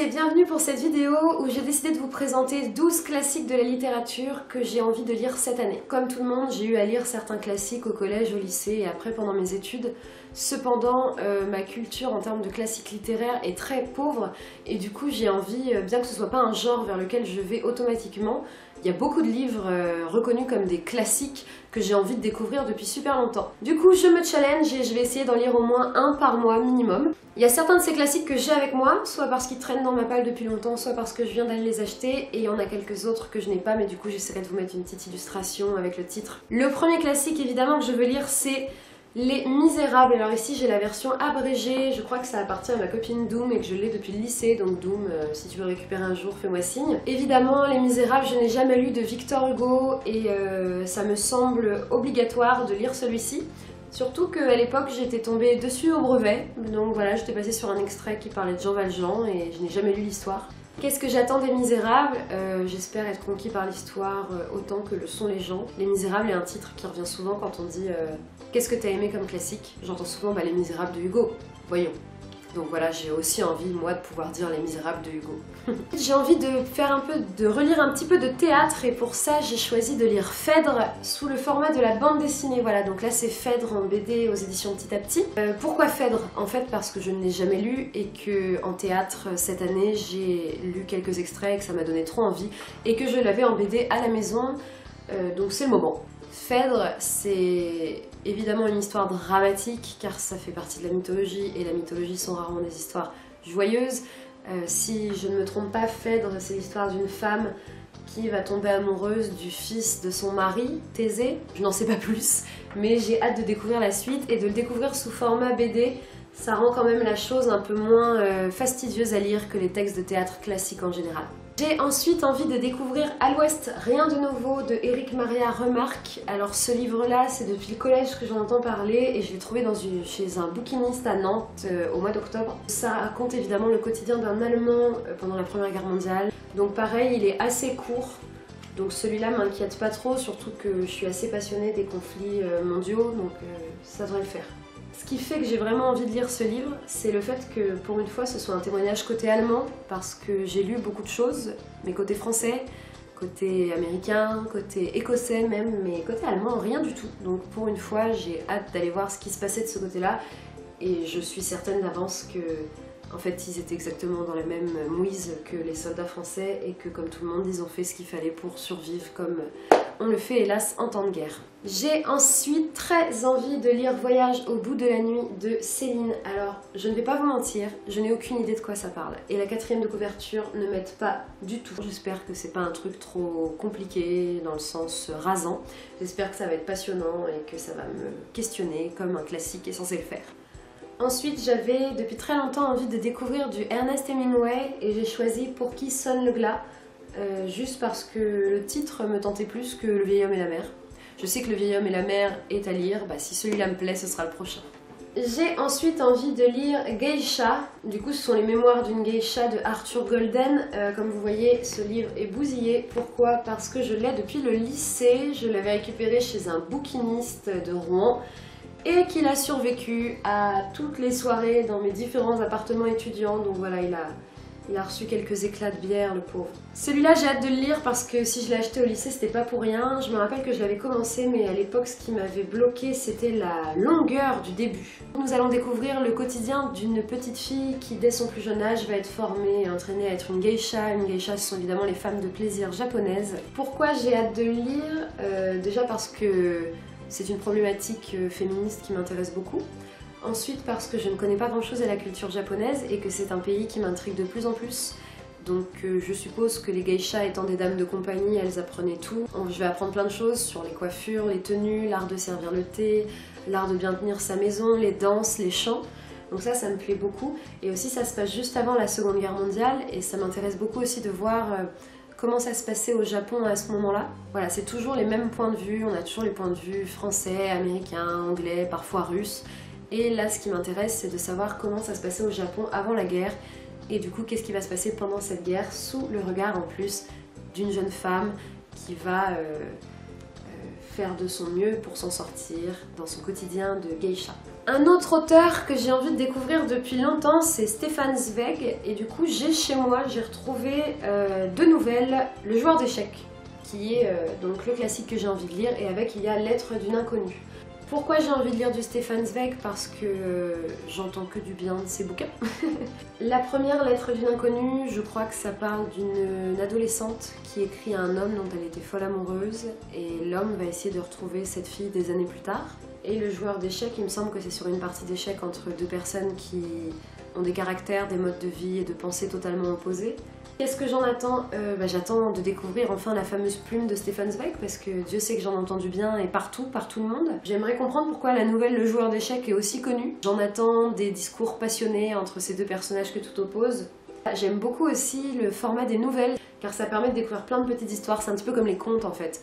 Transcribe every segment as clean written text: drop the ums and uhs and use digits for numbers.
et bienvenue pour cette vidéo où j'ai décidé de vous présenter 12 classiques de la littérature que j'ai envie de lire cette année. Comme tout le monde, j'ai eu à lire certains classiques au collège, au lycée et après pendant mes études. Cependant, ma culture en termes de classiques littéraires est très pauvre et du coup j'ai envie, bien que ce soit pas un genre vers lequel je vais automatiquement, il y a beaucoup de livres reconnus comme des classiques que j'ai envie de découvrir depuis super longtemps. Du coup, je me challenge et je vais essayer d'en lire au moins un par mois minimum. Il y a certains de ces classiques que j'ai avec moi, soit parce qu'ils traînent dans ma palle depuis longtemps, soit parce que je viens d'aller les acheter, et il y en a quelques autres que je n'ai pas, mais du coup j'essaierai de vous mettre une petite illustration avec le titre. Le premier classique évidemment que je veux lire, c'est Les Misérables. Alors ici j'ai la version abrégée, je crois que ça appartient à ma copine Doom et que je l'ai depuis le lycée, donc Doom, si tu veux récupérer un jour, fais-moi signe. Évidemment, Les Misérables, je n'ai jamais lu de Victor Hugo et ça me semble obligatoire de lire celui-ci. Surtout qu'à l'époque j'étais tombée dessus au brevet, donc voilà, j'étais passée sur un extrait qui parlait de Jean Valjean et je n'ai jamais lu l'histoire. Qu'est-ce que j'attends des Misérables? J'espère être conquis par l'histoire autant que le sont les gens. Les Misérables est un titre qui revient souvent quand on dit qu'est-ce que t'as aimé comme classique? J'entends souvent Les Misérables de Hugo, voyons. Donc voilà, j'ai aussi envie, moi, de pouvoir dire Les Misérables de Hugo. J'ai envie de relire un petit peu de théâtre et pour ça, j'ai choisi de lire Phèdre sous le format de la bande dessinée. Voilà, donc là, c'est Phèdre en BD aux éditions Petit à Petit. Pourquoi Phèdre? En fait, parce que je ne l'ai jamais lu et que en théâtre, cette année, j'ai lu quelques extraits et que ça m'a donné trop envie et que je l'avais en BD à la maison, donc c'est le moment. Phèdre, c'est évidemment une histoire dramatique car ça fait partie de la mythologie et la mythologie sont rarement des histoires joyeuses. Si je ne me trompe pas, Phèdre, c'est l'histoire d'une femme qui va tomber amoureuse du fils de son mari, Thésée. Je n'en sais pas plus, mais j'ai hâte de découvrir la suite et de le découvrir sous format BD. Ça rend quand même la chose un peu moins fastidieuse à lire que les textes de théâtre classiques en général. J'ai ensuite envie de découvrir À l'Ouest, rien de nouveau de Éric Maria Remarque. Alors ce livre-là, c'est depuis le collège que j'en entends parler et je l'ai trouvé chez un bouquiniste à Nantes au mois d'octobre. Ça raconte évidemment le quotidien d'un Allemand pendant la Première Guerre mondiale. Donc pareil, il est assez court. Donc celui-là m'inquiète pas trop, surtout que je suis assez passionnée des conflits mondiaux, donc ça devrait le faire. Ce qui fait que j'ai vraiment envie de lire ce livre, c'est le fait que pour une fois ce soit un témoignage côté allemand, parce que j'ai lu beaucoup de choses, mais côté français, côté américain, côté écossais même, mais côté allemand rien du tout. Donc pour une fois j'ai hâte d'aller voir ce qui se passait de ce côté-là, et je suis certaine d'avance que en fait ils étaient exactement dans la même mouise que les soldats français, et que comme tout le monde ils ont fait ce qu'il fallait pour survivre comme on le fait hélas en temps de guerre. J'ai ensuite très envie de lire Voyage au bout de la nuit de Céline. Alors, je ne vais pas vous mentir, je n'ai aucune idée de quoi ça parle. Et la quatrième de couverture ne m'aide pas du tout. J'espère que c'est pas un truc trop compliqué dans le sens rasant. J'espère que ça va être passionnant et que ça va me questionner comme un classique est censé le faire. Ensuite, j'avais depuis très longtemps envie de découvrir du Ernest Hemingway et j'ai choisi Pour qui sonne le glas. Juste parce que le titre me tentait plus que Le vieil homme et la mer. Je sais que Le vieil homme et la mer est à lire, si celui-là me plaît, ce sera le prochain. J'ai ensuite envie de lire Geisha. Du coup, ce sont les mémoires d'une geisha de Arthur Golden. Comme vous voyez, ce livre est bousillé. Pourquoi? Parce que je l'ai depuis le lycée. Je l'avais récupéré chez un bouquiniste de Rouen et qu'il a survécu à toutes les soirées dans mes différents appartements étudiants. Donc voilà, il a reçu quelques éclats de bière, le pauvre. Celui-là, j'ai hâte de le lire parce que si je l'ai acheté au lycée, c'était pas pour rien. Je me rappelle que je l'avais commencé, mais à l'époque, ce qui m'avait bloqué, c'était la longueur du début. Nous allons découvrir le quotidien d'une petite fille qui, dès son plus jeune âge, va être formée et entraînée à être une geisha. Une geisha, ce sont évidemment les femmes de plaisir japonaises. Pourquoi j'ai hâte de le lire? Déjà parce que c'est une problématique féministe qui m'intéresse beaucoup. Ensuite parce que je ne connais pas grand chose à la culture japonaise et que c'est un pays qui m'intrigue de plus en plus. Donc je suppose que les geishas étant des dames de compagnie, elles apprenaient tout. Je vais apprendre plein de choses sur les coiffures, les tenues, l'art de servir le thé, l'art de bien tenir sa maison, les danses, les chants. Donc ça me plaît beaucoup. Et aussi ça se passe juste avant la Seconde Guerre mondiale et ça m'intéresse beaucoup aussi de voir comment ça se passait au Japon à ce moment-là. Voilà, c'est toujours les mêmes points de vue, on a toujours les points de vue français, américains, anglais, parfois russes. Et là, ce qui m'intéresse, c'est de savoir comment ça se passait au Japon avant la guerre et du coup, qu'est-ce qui va se passer pendant cette guerre sous le regard en plus d'une jeune femme qui va faire de son mieux pour s'en sortir dans son quotidien de geisha. Un autre auteur que j'ai envie de découvrir depuis longtemps, c'est Stefan Zweig, et du coup j'ai retrouvé deux nouvelles, Le joueur d'échecs, qui est donc le classique que j'ai envie de lire, et avec il y a Lettre d'une inconnue. Pourquoi j'ai envie de lire du Stefan Zweig? Parce que j'entends que du bien de ses bouquins. La première, Lettre d'une inconnue, je crois que ça parle d'une adolescente qui écrit à un homme dont elle était folle amoureuse, et l'homme va essayer de retrouver cette fille des années plus tard. Et le joueur d'échecs, il me semble que c'est sur une partie d'échecs entre deux personnes qui ont des caractères, des modes de vie et de pensée totalement opposés. Qu'est-ce que j'en attends? J'attends de découvrir enfin la fameuse plume de Stefan Zweig, parce que Dieu sait que j'en entends du bien et par tout le monde. J'aimerais comprendre pourquoi la nouvelle Le joueur d'échecs est aussi connue. J'en attends des discours passionnés entre ces deux personnages que tout oppose. J'aime beaucoup aussi le format des nouvelles, car ça permet de découvrir plein de petites histoires, c'est un petit peu comme les contes en fait.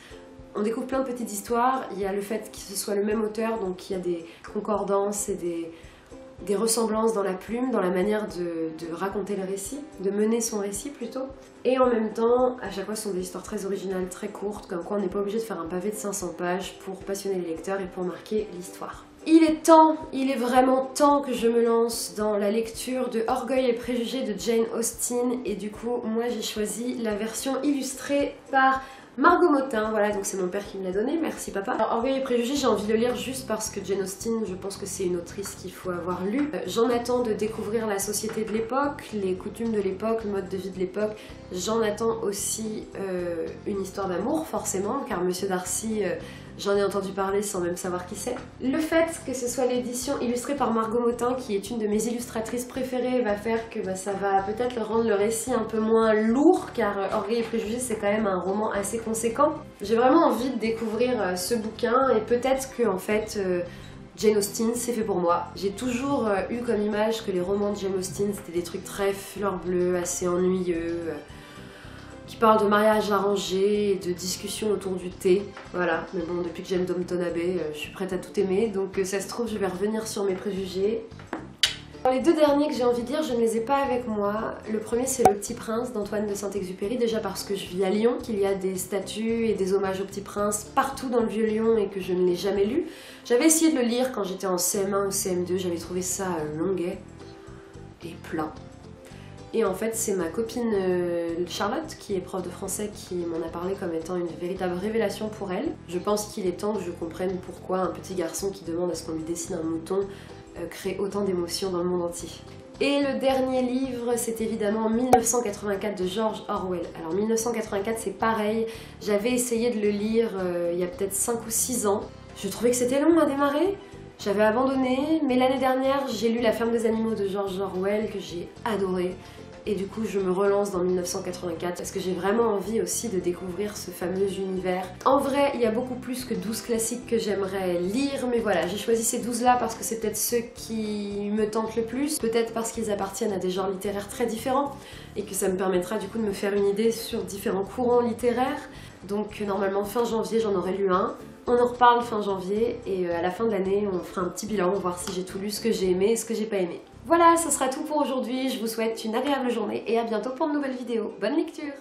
On découvre plein de petites histoires, il y a le fait que ce soit le même auteur, donc il y a des concordances et des ressemblances dans la plume, dans la manière de raconter le récit, de mener son récit plutôt. Et en même temps, à chaque fois ce sont des histoires très originales, très courtes, comme quoi on n'est pas obligé de faire un pavé de 500 pages pour passionner les lecteurs et pour marquer l'histoire. Il est vraiment temps que je me lance dans la lecture de Orgueil et préjugés de Jane Austen, et du coup moi j'ai choisi la version illustrée par Margot Motin, voilà, donc c'est mon père qui me l'a donné, merci papa. Alors, Orgueil et préjugés, j'ai envie de le lire juste parce que Jane Austen, je pense que c'est une autrice qu'il faut avoir lu. J'en attends de découvrir la société de l'époque, les coutumes de l'époque, le mode de vie de l'époque. J'en attends aussi une histoire d'amour, forcément, car Monsieur Darcy, j'en ai entendu parler sans même savoir qui c'est. Le fait que ce soit l'édition illustrée par Margot Motin, qui est une de mes illustratrices préférées, va faire que ça va peut-être rendre le récit un peu moins lourd, car Orgueil et préjugés, c'est quand même un roman assez conséquent. J'ai vraiment envie de découvrir ce bouquin, et peut-être que en fait Jane Austen c'est fait pour moi. J'ai toujours eu comme image que les romans de Jane Austen c'était des trucs très fleur bleue, assez ennuyeux, qui parle de mariage arrangé et de discussions autour du thé, voilà. Mais bon, depuis que j'aime Downton Abbey, je suis prête à tout aimer, donc ça se trouve je vais revenir sur mes préjugés. Alors, les deux derniers que j'ai envie de lire, je ne les ai pas avec moi. Le premier c'est Le Petit Prince d'Antoine de Saint-Exupéry, déjà parce que je vis à Lyon, qu'il y a des statues et des hommages au Petit Prince partout dans le Vieux-Lyon et que je ne l'ai jamais lu. J'avais essayé de le lire quand j'étais en CM1 ou CM2, j'avais trouvé ça longuet et plat. Et en fait, c'est ma copine Charlotte, qui est prof de français, qui m'en a parlé comme étant une véritable révélation pour elle. Je pense qu'il est temps que je comprenne pourquoi un petit garçon qui demande à ce qu'on lui dessine un mouton crée autant d'émotions dans le monde entier. Et le dernier livre, c'est évidemment 1984 de George Orwell. Alors 1984, c'est pareil, j'avais essayé de le lire il y a peut-être 5 ou 6 ans. Je trouvais que c'était long à démarrer. J'avais abandonné, mais l'année dernière, j'ai lu La ferme des animaux de George Orwell, que j'ai adoré. Et du coup, je me relance dans 1984 parce que j'ai vraiment envie aussi de découvrir ce fameux univers. En vrai, il y a beaucoup plus que 12 classiques que j'aimerais lire, mais voilà, j'ai choisi ces 12-là parce que c'est peut-être ceux qui me tentent le plus, peut-être parce qu'ils appartiennent à des genres littéraires très différents, et que ça me permettra du coup de me faire une idée sur différents courants littéraires. Donc normalement, fin janvier, j'en aurai lu un. On en reparle fin janvier, et à la fin de l'année, on fera un petit bilan, on va voir si j'ai tout lu, ce que j'ai aimé et ce que j'ai pas aimé. Voilà, ce sera tout pour aujourd'hui, je vous souhaite une agréable journée et à bientôt pour de nouvelles vidéos. Bonne lecture!